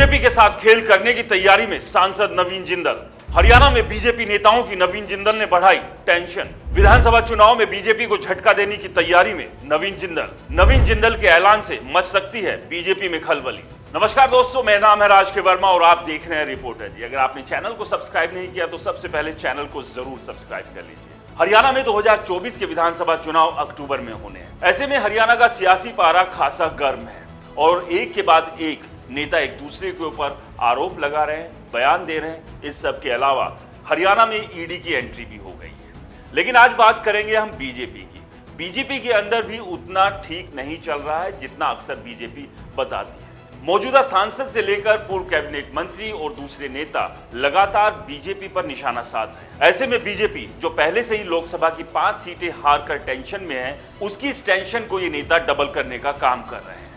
BJP के साथ खेल करने की तैयारी में सांसद नवीन जिंदल। हरियाणा में बीजेपी नेताओं की नवीन जिंदल ने बढ़ाई टेंशन। विधानसभा चुनाव में बीजेपी को झटका देने की तैयारी में नवीन जिंदल। नवीन जिंदल के ऐलान से मच सकती है बीजेपी में खलबली। नमस्कार दोस्तों, मेरा नाम है राज के वर्मा और आप देख रहे हैं रिपोर्टर जी। अगर आपने चैनल को सब्सक्राइब नहीं किया तो सबसे पहले चैनल को जरूर सब्सक्राइब कर लीजिए। हरियाणा में 2024 के विधानसभा चुनाव अक्टूबर में होने हैं। ऐसे में हरियाणा का सियासी पारा खासा गर्म है और एक के बाद एक नेता एक दूसरे के ऊपर आरोप लगा रहे हैं, बयान दे रहे हैं। इस सब के अलावा हरियाणा में ईडी की एंट्री भी हो गई है। लेकिन आज बात करेंगे हम बीजेपी की। बीजेपी के अंदर भी उतना ठीक नहीं चल रहा है जितना अक्सर बीजेपी बताती है। मौजूदा सांसद से लेकर पूर्व कैबिनेट मंत्री और दूसरे नेता लगातार बीजेपी पर निशाना साध रहे हैं। ऐसे में बीजेपी जो पहले से ही लोकसभा की 5 सीटें हार कर टेंशन में है, उसकी इस टेंशन को ये नेता डबल करने का काम कर रहे हैं।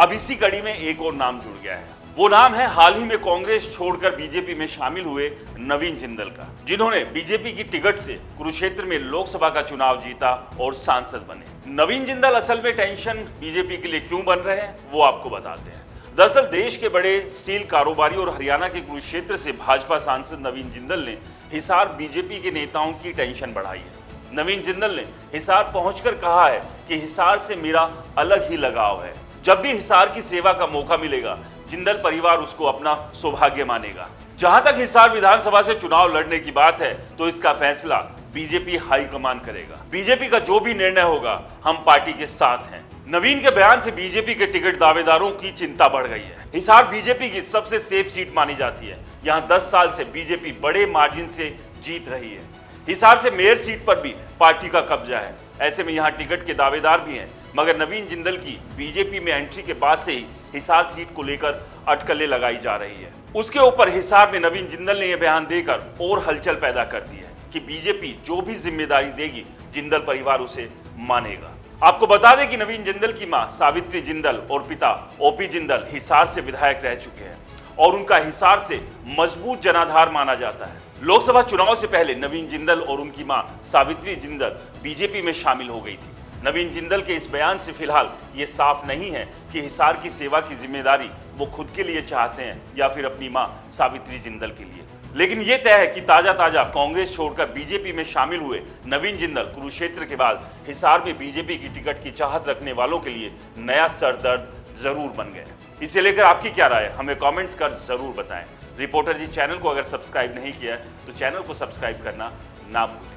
अब इसी कड़ी में एक और नाम जुड़ गया है। वो नाम है हाल ही में कांग्रेस छोड़कर बीजेपी में शामिल हुए नवीन जिंदल का, जिन्होंने बीजेपी की टिकट से कुरुक्षेत्र में लोकसभा का चुनाव जीता और सांसद बने। नवीन जिंदल असल में टेंशन बीजेपी के लिए क्यों बन रहे हैं वो आपको बताते हैं। दरअसल देश के बड़े स्टील कारोबारी और हरियाणा के कुरुक्षेत्र से भाजपा सांसद नवीन जिंदल ने हिसार बीजेपी के नेताओं की टेंशन बढ़ाई है। नवीन जिंदल ने हिसार पहुंचकर कहा है कि हिसार से मेरा अलग ही लगाव है। जब भी हिसार की सेवा का मौका मिलेगा, जिंदल परिवार उसको अपना सौभाग्य मानेगा। जहां तक हिसार विधानसभा से चुनाव लड़ने की बात है तो इसका फैसला बीजेपी हाईकमान करेगा। बीजेपी का जो भी निर्णय होगा हम पार्टी के साथ हैं। नवीन के बयान से बीजेपी के टिकट दावेदारों की चिंता बढ़ गई है। हिसार बीजेपी की सबसे सेफ सीट मानी जाती है। यहां 10 साल से बीजेपी बड़े मार्जिन से जीत रही है। हिसार से मेयर सीट पर भी पार्टी का कब्जा है। ऐसे में यहां टिकट के दावेदार भी हैं, मगर नवीन जिंदल की बीजेपी में एंट्री के बाद से ही हिसार सीट को लेकर अटकलें लगाई जा रही है। उसके ऊपर हिसार में नवीन जिंदल ने यह बयान देकर और हलचल पैदा कर दी है कि बीजेपी जो भी जिम्मेदारी देगी जिंदल परिवार उसे मानेगा। आपको बता दें कि नवीन जिंदल की मां सावित्री जिंदल और पिता ओपी जिंदल हिसार से विधायक रह चुके हैं और उनका हिसार से मजबूत जनाधार माना जाता है। लोकसभा चुनाव से पहले नवीन जिंदल और उनकी मां सावित्री जिंदल बीजेपी में शामिल हो गई थी। नवीन जिंदल के इस बयान से फिलहाल ये साफ नहीं है कि हिसार की सेवा की जिम्मेदारी वो खुद के लिए चाहते हैं या फिर अपनी मां सावित्री जिंदल के लिए। लेकिन ये तय है कि ताजा कांग्रेस छोड़कर बीजेपी में शामिल हुए नवीन जिंदल कुरुक्षेत्र के बाद हिसार में बीजेपी की टिकट की चाहत रखने वालों के लिए नया सरदर्द जरूर बन गए। इसे लेकर आपकी क्या राय है, हमें कमेंट्स कर जरूर बताएं। रिपोर्टर जी चैनल को अगर सब्सक्राइब नहीं किया है तो चैनल को सब्सक्राइब करना ना भूलें।